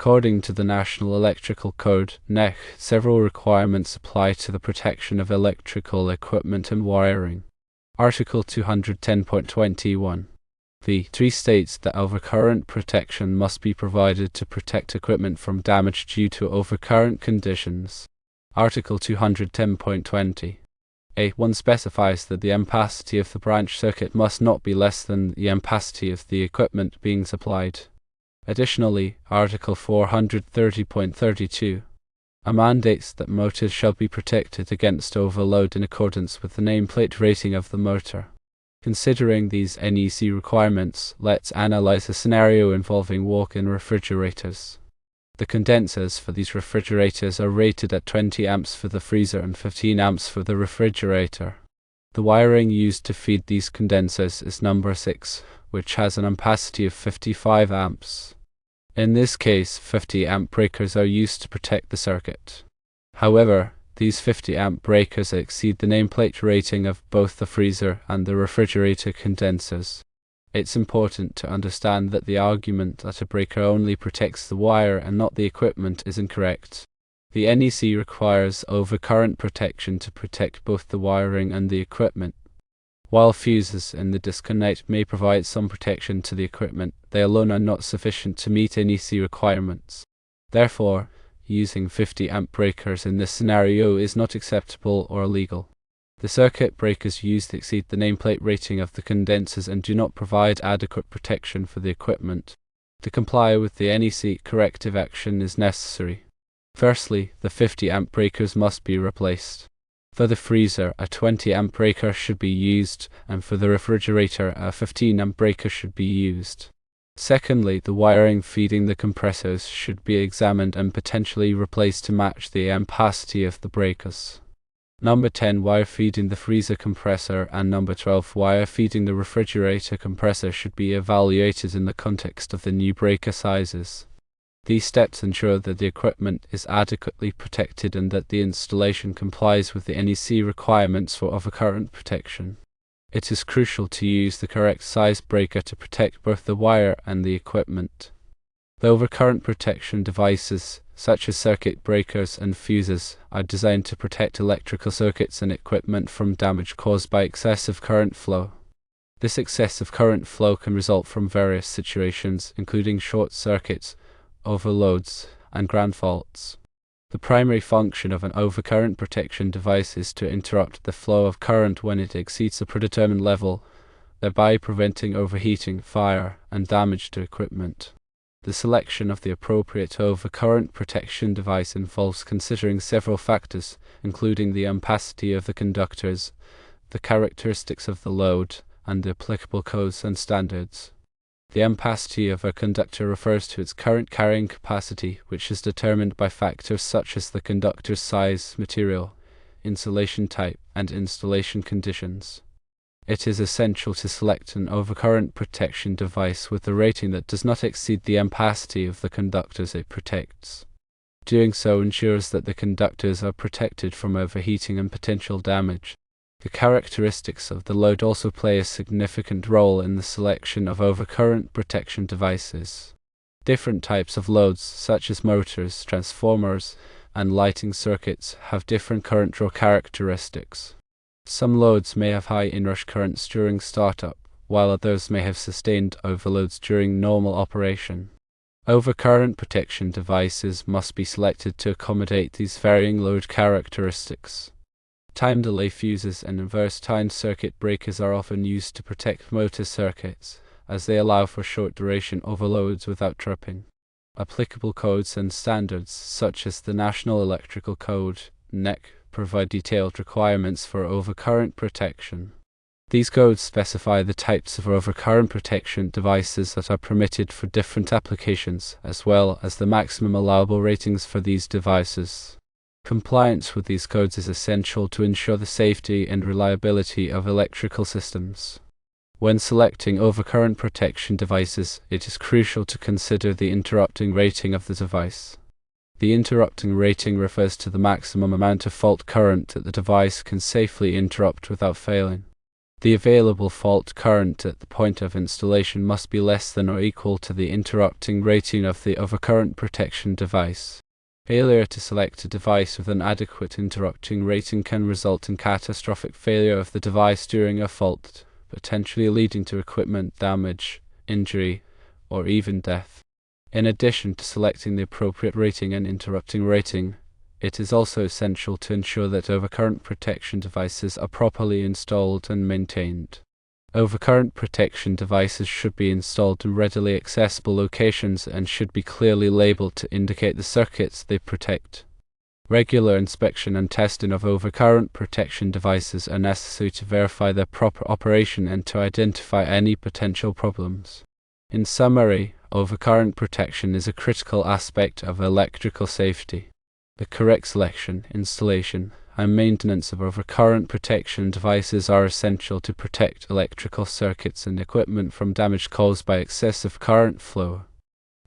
According to the National Electrical Code, NEC, several requirements apply to the protection of electrical equipment and wiring. Article 210.21. V3 states that overcurrent protection must be provided to protect equipment from damage due to overcurrent conditions. Article 210.20. A1 specifies that the ampacity of the branch circuit must not be less than the ampacity of the equipment being supplied. Additionally, Article 430.32 mandates that motors shall be protected against overload in accordance with the nameplate rating of the motor. Considering these NEC requirements, let's analyze a scenario involving walk-in refrigerators. The condensers for these refrigerators are rated at 20 amps for the freezer and 15 amps for the refrigerator. The wiring used to feed these condensers is number 6, which has an ampacity of 55 amps. In this case, 50 amp breakers are used to protect the circuit. However, these 50 amp breakers exceed the nameplate rating of both the freezer and the refrigerator condensers. It's important to understand that the argument that a breaker only protects the wire and not the equipment is incorrect. The NEC requires overcurrent protection to protect both the wiring and the equipment. While fuses in the disconnect may provide some protection to the equipment, they alone are not sufficient to meet NEC requirements. Therefore, using 50 amp breakers in this scenario is not acceptable or legal. The circuit breakers used exceed the nameplate rating of the condensers and do not provide adequate protection for the equipment. To comply with the NEC, corrective action is necessary. Firstly, the 50 amp breakers must be replaced. For the freezer, a 20 amp breaker should be used, and for the refrigerator, a 15 amp breaker should be used. Secondly, the wiring feeding the compressors should be examined and potentially replaced to match the ampacity of the breakers. Number 10, wire feeding the freezer compressor, and number 12, wire feeding the refrigerator compressor should be evaluated in the context of the new breaker sizes. These steps ensure that the equipment is adequately protected and that the installation complies with the NEC requirements for overcurrent protection. It is crucial to use the correct size breaker to protect both the wire and the equipment. The overcurrent protection devices, such as circuit breakers and fuses, are designed to protect electrical circuits and equipment from damage caused by excessive current flow. This excessive current flow can result from various situations, including short circuits, overloads, and ground faults. The primary function of an overcurrent protection device is to interrupt the flow of current when it exceeds a predetermined level, thereby preventing overheating, fire, and damage to equipment. The selection of the appropriate overcurrent protection device involves considering several factors, including the ampacity of the conductors, the characteristics of the load, and the applicable codes and standards. The ampacity of a conductor refers to its current carrying capacity, which is determined by factors such as the conductor's size, material, insulation type, and installation conditions. It is essential to select an overcurrent protection device with a rating that does not exceed the ampacity of the conductors it protects. Doing so ensures that the conductors are protected from overheating and potential damage. The characteristics of the load also play a significant role in the selection of overcurrent protection devices. Different types of loads, such as motors, transformers, and lighting circuits, have different current draw characteristics. Some loads may have high inrush currents during startup, while others may have sustained overloads during normal operation. Overcurrent protection devices must be selected to accommodate these varying load characteristics. Time delay fuses and inverse timed circuit breakers are often used to protect motor circuits, as they allow for short duration overloads without tripping. Applicable codes and standards, such as the National Electrical Code, NEC, provide detailed requirements for overcurrent protection. These codes specify the types of overcurrent protection devices that are permitted for different applications, as well as the maximum allowable ratings for these devices. Compliance with these codes is essential to ensure the safety and reliability of electrical systems. When selecting overcurrent protection devices, it is crucial to consider the interrupting rating of the device. The interrupting rating refers to the maximum amount of fault current that the device can safely interrupt without failing. The available fault current at the point of installation must be less than or equal to the interrupting rating of the overcurrent protection device. Failure to select a device with an adequate interrupting rating can result in catastrophic failure of the device during a fault, potentially leading to equipment damage, injury, or even death. In addition to selecting the appropriate rating and interrupting rating, it is also essential to ensure that overcurrent protection devices are properly installed and maintained. Overcurrent protection devices should be installed in readily accessible locations and should be clearly labeled to indicate the circuits they protect. Regular inspection and testing of overcurrent protection devices are necessary to verify their proper operation and to identify any potential problems. In summary, overcurrent protection is a critical aspect of electrical safety. The correct selection, installation, and maintenance of overcurrent protection devices are essential to protect electrical circuits and equipment from damage caused by excessive current flow.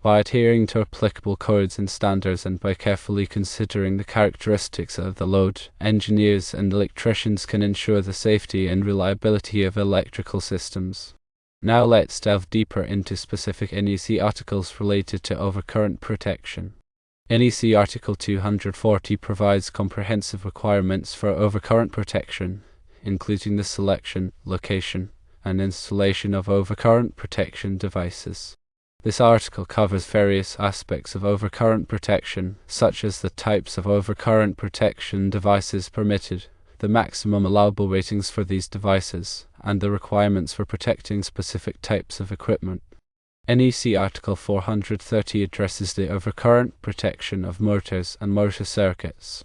By adhering to applicable codes and standards and by carefully considering the characteristics of the load, engineers and electricians can ensure the safety and reliability of electrical systems. Now let's delve deeper into specific NEC articles related to overcurrent protection. NEC Article 240 provides comprehensive requirements for overcurrent protection, including the selection, location, and installation of overcurrent protection devices. This article covers various aspects of overcurrent protection, such as the types of overcurrent protection devices permitted, the maximum allowable ratings for these devices, and the requirements for protecting specific types of equipment. NEC Article 430 addresses the overcurrent protection of motors and motor circuits.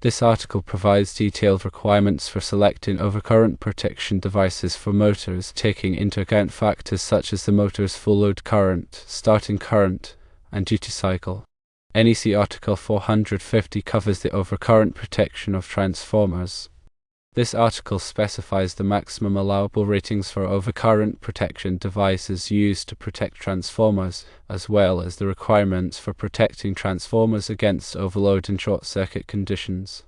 This article provides detailed requirements for selecting overcurrent protection devices for motors, taking into account factors such as the motor's full load current, starting current, and duty cycle. NEC Article 450 covers the overcurrent protection of transformers. This article specifies the maximum allowable ratings for overcurrent protection devices used to protect transformers, as well as the requirements for protecting transformers against overload and short-circuit conditions.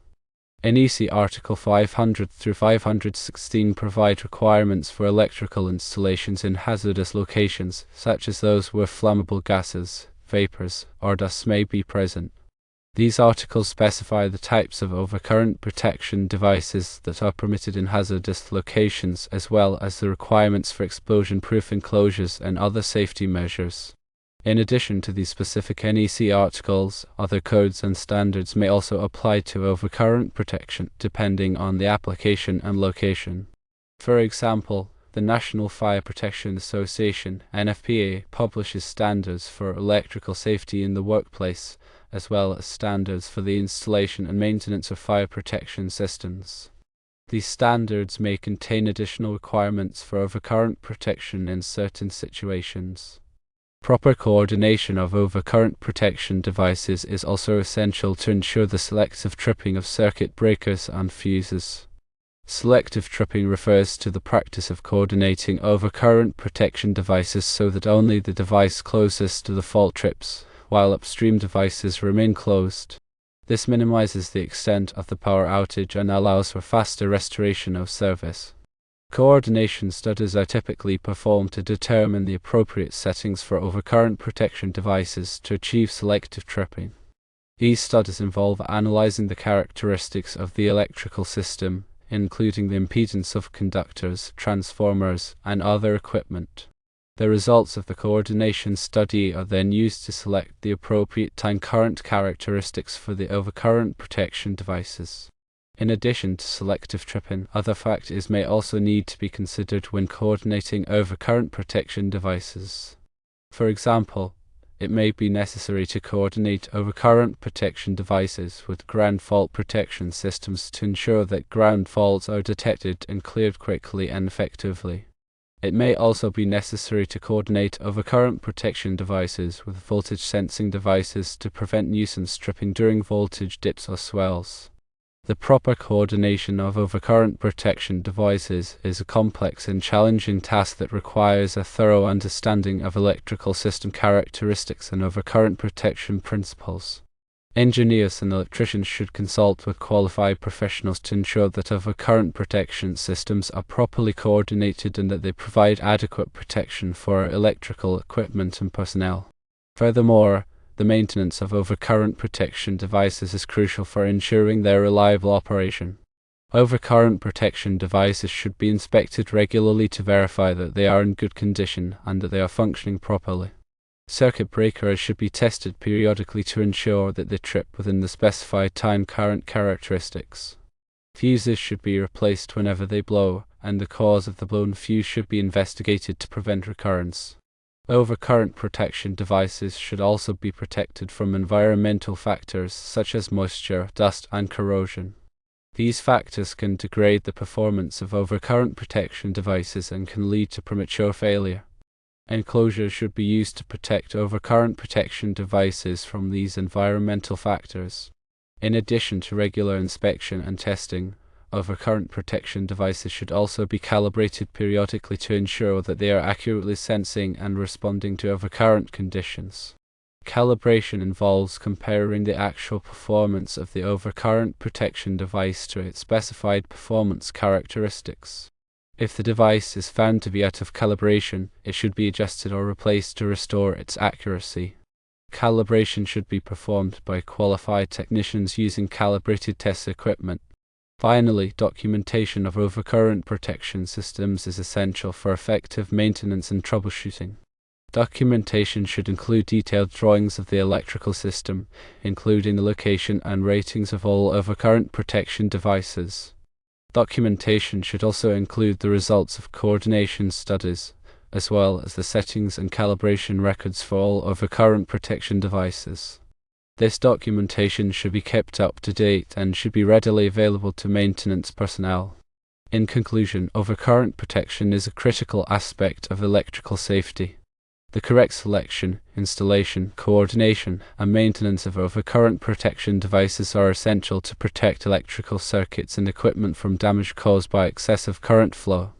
NEC Article 500 through 516 provide requirements for electrical installations in hazardous locations, such as those where flammable gases, vapors, or dust may be present. These articles specify the types of overcurrent protection devices that are permitted in hazardous locations, as well as the requirements for explosion-proof enclosures and other safety measures. In addition to these specific NEC articles, other codes and standards may also apply to overcurrent protection, depending on the application and location. For example, the National Fire Protection Association (NFPA) publishes standards for electrical safety in the workplace, as well as standards for the installation and maintenance of fire protection systems. These standards may contain additional requirements for overcurrent protection in certain situations. Proper coordination of overcurrent protection devices is also essential to ensure the selective tripping of circuit breakers and fuses. Selective tripping refers to the practice of coordinating overcurrent protection devices so that only the device closest to the fault trips, while upstream devices remain closed. This minimizes the extent of the power outage and allows for faster restoration of service. Coordination studies are typically performed to determine the appropriate settings for overcurrent protection devices to achieve selective tripping. These studies involve analyzing the characteristics of the electrical system, including the impedance of conductors, transformers, and other equipment. The results of the coordination study are then used to select the appropriate time current characteristics for the overcurrent protection devices. In addition to selective tripping, other factors may also need to be considered when coordinating overcurrent protection devices. For example, it may be necessary to coordinate overcurrent protection devices with ground fault protection systems to ensure that ground faults are detected and cleared quickly and effectively. It may also be necessary to coordinate overcurrent protection devices with voltage sensing devices to prevent nuisance tripping during voltage dips or swells. The proper coordination of overcurrent protection devices is a complex and challenging task that requires a thorough understanding of electrical system characteristics and overcurrent protection principles. Engineers and electricians should consult with qualified professionals to ensure that overcurrent protection systems are properly coordinated and that they provide adequate protection for electrical equipment and personnel. Furthermore, the maintenance of overcurrent protection devices is crucial for ensuring their reliable operation. Overcurrent protection devices should be inspected regularly to verify that they are in good condition and that they are functioning properly. Circuit breakers should be tested periodically to ensure that they trip within the specified time current characteristics. Fuses should be replaced whenever they blow, and the cause of the blown fuse should be investigated to prevent recurrence. Overcurrent protection devices should also be protected from environmental factors such as moisture, dust, and corrosion. These factors can degrade the performance of overcurrent protection devices and can lead to premature failure. Enclosures should be used to protect overcurrent protection devices from these environmental factors. In addition to regular inspection and testing, overcurrent protection devices should also be calibrated periodically to ensure that they are accurately sensing and responding to overcurrent conditions. Calibration involves comparing the actual performance of the overcurrent protection device to its specified performance characteristics. If the device is found to be out of calibration, it should be adjusted or replaced to restore its accuracy. Calibration should be performed by qualified technicians using calibrated test equipment. Finally, documentation of overcurrent protection systems is essential for effective maintenance and troubleshooting. Documentation should include detailed drawings of the electrical system, including the location and ratings of all overcurrent protection devices. Documentation should also include the results of coordination studies, as well as the settings and calibration records for all overcurrent protection devices. This documentation should be kept up to date and should be readily available to maintenance personnel. In conclusion, overcurrent protection is a critical aspect of electrical safety. The correct selection, installation, coordination, and maintenance of overcurrent protection devices are essential to protect electrical circuits and equipment from damage caused by excessive current flow.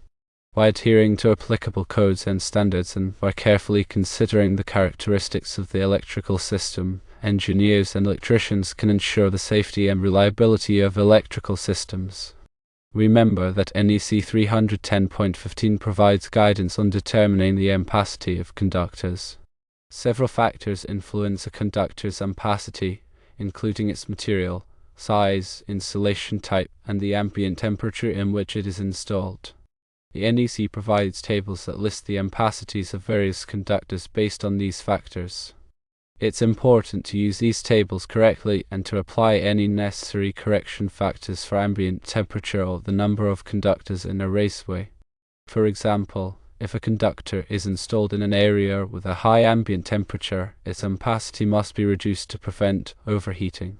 By adhering to applicable codes and standards and by carefully considering the characteristics of the electrical system, engineers and electricians can ensure the safety and reliability of electrical systems. Remember that NEC 310.15 provides guidance on determining the ampacity of conductors. Several factors influence a conductor's ampacity, including its material, size, insulation type, and the ambient temperature in which it is installed. The NEC provides tables that list the ampacities of various conductors based on these factors. It's important to use these tables correctly and to apply any necessary correction factors for ambient temperature or the number of conductors in a raceway. For example, if a conductor is installed in an area with a high ambient temperature, its ampacity must be reduced to prevent overheating.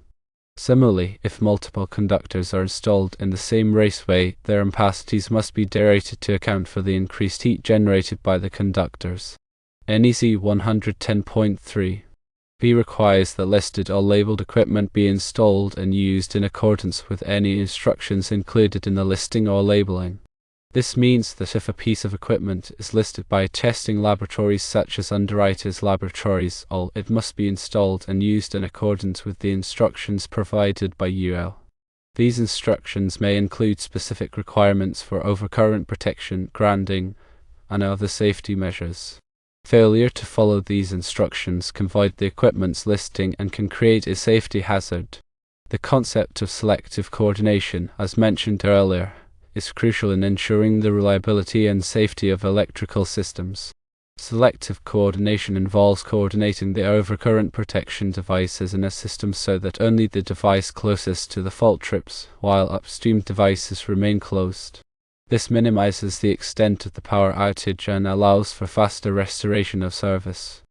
Similarly, if multiple conductors are installed in the same raceway, their ampacities must be derated to account for the increased heat generated by the conductors. NEC 110.3 B requires that listed or labeled equipment be installed and used in accordance with any instructions included in the listing or labeling. This means that if a piece of equipment is listed by testing laboratories such as Underwriters Laboratories, it must be installed and used in accordance with the instructions provided by UL. These instructions may include specific requirements for overcurrent protection, grounding, and other safety measures. Failure to follow these instructions can void the equipment's listing and can create a safety hazard. The concept of selective coordination, as mentioned earlier, is crucial in ensuring the reliability and safety of electrical systems. Selective coordination involves coordinating the overcurrent protection devices in a system so that only the device closest to the fault trips, while upstream devices remain closed. This minimizes the extent of the power outage and allows for faster restoration of service.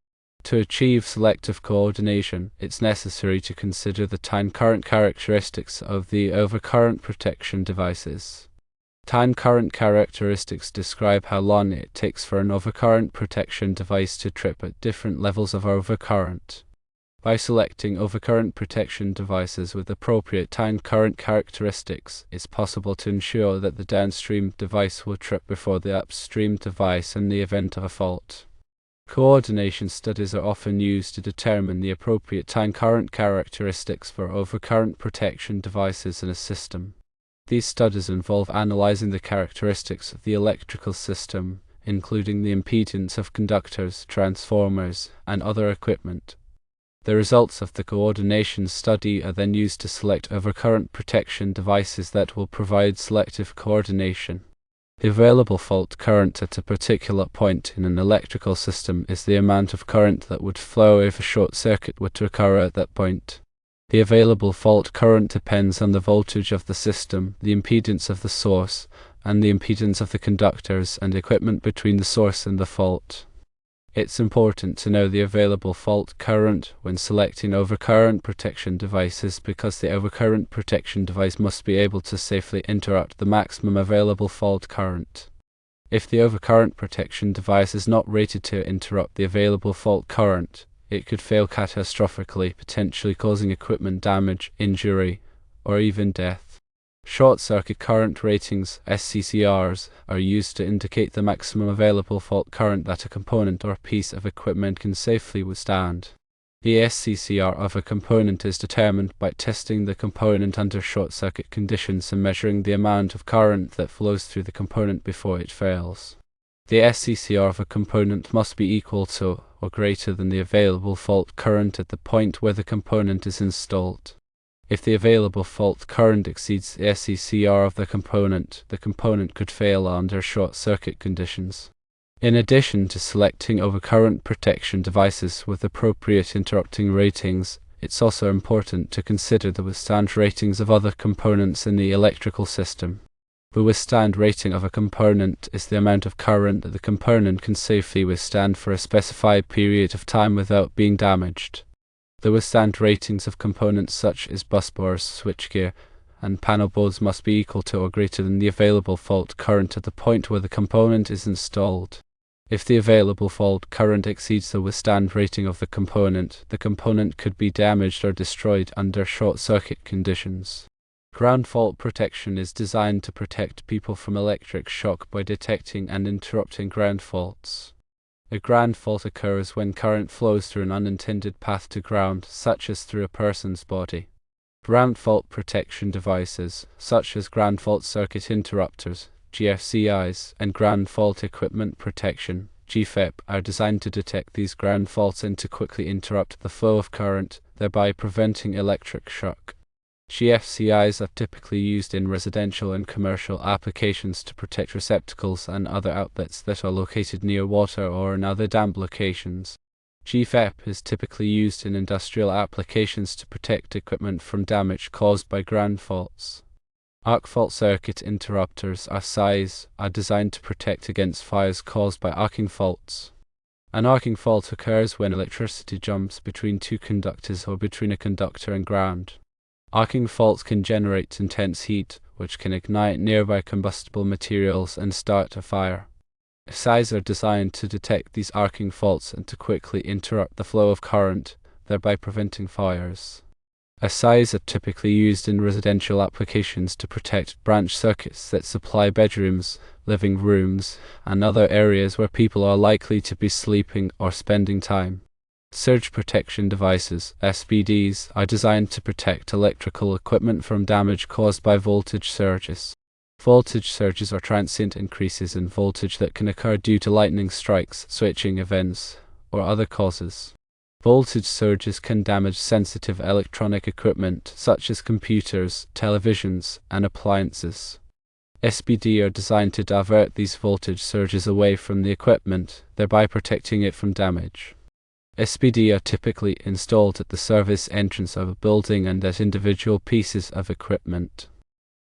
To achieve selective coordination, it's necessary to consider the time current characteristics of the overcurrent protection devices. Time current characteristics describe how long it takes for an overcurrent protection device to trip at different levels of overcurrent. By selecting overcurrent protection devices with appropriate time current characteristics, it's possible to ensure that the downstream device will trip before the upstream device in the event of a fault. Coordination studies are often used to determine the appropriate time current characteristics for overcurrent protection devices in a system. These studies involve analyzing the characteristics of the electrical system, including the impedance of conductors, transformers, and other equipment. The results of the coordination study are then used to select overcurrent protection devices that will provide selective coordination. The available fault current at a particular point in an electrical system is the amount of current that would flow if a short circuit were to occur at that point. The available fault current depends on the voltage of the system, the impedance of the source, and the impedance of the conductors and equipment between the source and the fault. It's important to know the available fault current when selecting overcurrent protection devices because the overcurrent protection device must be able to safely interrupt the maximum available fault current. If the overcurrent protection device is not rated to interrupt the available fault current, it could fail catastrophically, potentially causing equipment damage, injury, or even death. Short circuit current ratings, SCCRs, are used to indicate the maximum available fault current that a component or piece of equipment can safely withstand. The SCCR of a component is determined by testing the component under short circuit conditions and measuring the amount of current that flows through the component before it fails. The SCCR of a component must be equal to or greater than the available fault current at the point where the component is installed. If the available fault current exceeds the SCCR of the component could fail under short circuit conditions. In addition to selecting overcurrent protection devices with appropriate interrupting ratings, it's also important to consider the withstand ratings of other components in the electrical system. The withstand rating of a component is the amount of current that the component can safely withstand for a specified period of time without being damaged. The withstand ratings of components such as busbars, switchgear, and panel boards must be equal to or greater than the available fault current at the point where the component is installed. If the available fault current exceeds the withstand rating of the component could be damaged or destroyed under short-circuit conditions. Ground fault protection is designed to protect people from electric shock by detecting and interrupting ground faults. A ground fault occurs when current flows through an unintended path to ground, such as through a person's body. Ground fault protection devices, such as ground fault circuit interrupters, GFCIs, and ground fault equipment protection, GFEP, are designed to detect these ground faults and to quickly interrupt the flow of current, thereby preventing electric shock. GFCIs are typically used in residential and commercial applications to protect receptacles and other outlets that are located near water or in other damp locations. GFEP is typically used in industrial applications to protect equipment from damage caused by ground faults. Arc fault circuit interrupters, ARCs, are designed to protect against fires caused by arcing faults. An arcing fault occurs when electricity jumps between two conductors or between a conductor and ground. Arcing faults can generate intense heat, which can ignite nearby combustible materials and start a fire. ARCs are designed to detect these arcing faults and to quickly interrupt the flow of current, thereby preventing fires. ARCs are typically used in residential applications to protect branch circuits that supply bedrooms, living rooms, and other areas where people are likely to be sleeping or spending time. Surge protection devices, SPDs, are designed to protect electrical equipment from damage caused by voltage surges. Voltage surges are transient increases in voltage that can occur due to lightning strikes, switching events, or other causes. Voltage surges can damage sensitive electronic equipment such as computers, televisions, and appliances. SPD are designed to divert these voltage surges away from the equipment, thereby protecting it from damage. SPD are typically installed at the service entrance of a building and at individual pieces of equipment.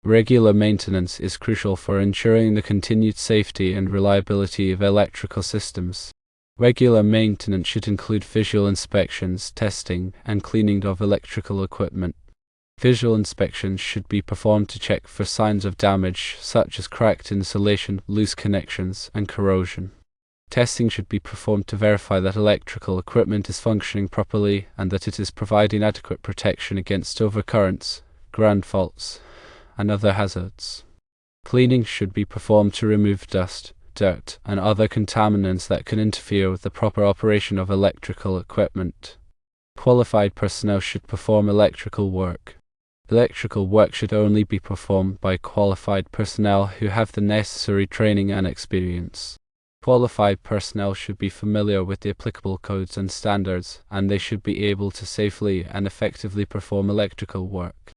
Regular maintenance is crucial for ensuring the continued safety and reliability of electrical systems. Regular maintenance should include visual inspections, testing, and cleaning of electrical equipment. Visual inspections should be performed to check for signs of damage, such as cracked insulation, loose connections, and corrosion. Testing should be performed to verify that electrical equipment is functioning properly and that it is providing adequate protection against overcurrents, ground faults, and other hazards. Cleaning should be performed to remove dust, dirt, and other contaminants that can interfere with the proper operation of electrical equipment. Qualified personnel should perform electrical work. Electrical work should only be performed by qualified personnel who have the necessary training and experience. Qualified personnel should be familiar with the applicable codes and standards, and they should be able to safely and effectively perform electrical work.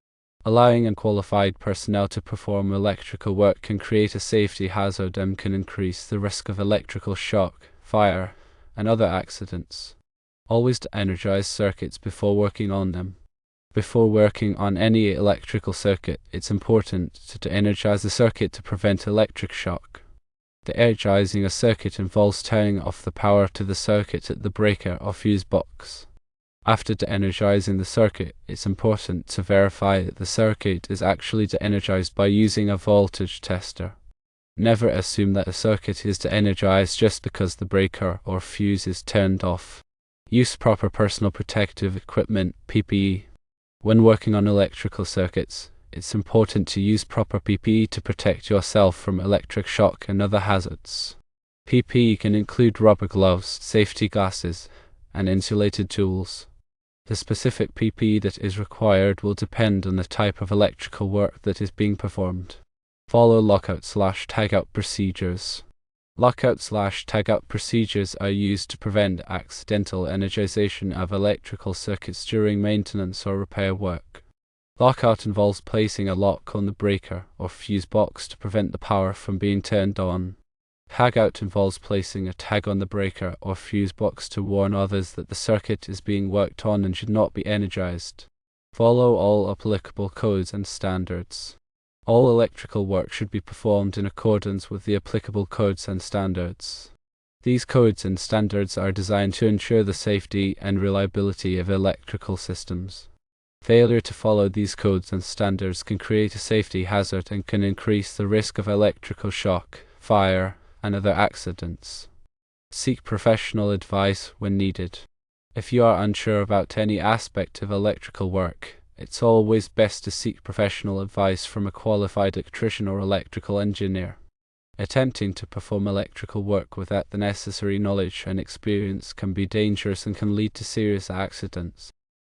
Allowing unqualified personnel to perform electrical work can create a safety hazard and can increase the risk of electrical shock, fire, and other accidents. Always de-energize circuits before working on them. Before working on any electrical circuit, it's important to de-energize the circuit to prevent electric shock. De-energizing a circuit involves turning off the power to the circuit at the breaker or fuse box. After de-energizing the circuit, it's important to verify that the circuit is actually de-energized by using a voltage tester. Never assume that a circuit is de-energized just because the breaker or fuse is turned off. Use proper personal protective equipment, PPE. When working on electrical circuits, it's important to use proper PPE to protect yourself from electric shock and other hazards. PPE can include rubber gloves, safety glasses, and insulated tools. The specific PPE that is required will depend on the type of electrical work that is being performed. Follow lockout/tagout procedures. Lockout/tagout procedures are used to prevent accidental energization of electrical circuits during maintenance or repair work. Lockout involves placing a lock on the breaker or fuse box to prevent the power from being turned on. Tagout involves placing a tag on the breaker or fuse box to warn others that the circuit is being worked on and should not be energized. Follow all applicable codes and standards. All electrical work should be performed in accordance with the applicable codes and standards. These codes and standards are designed to ensure the safety and reliability of electrical systems. Failure to follow these codes and standards can create a safety hazard and can increase the risk of electrical shock, fire, and other accidents. Seek professional advice when needed. If you are unsure about any aspect of electrical work, it's always best to seek professional advice from a qualified electrician or electrical engineer. Attempting to perform electrical work without the necessary knowledge and experience can be dangerous and can lead to serious accidents.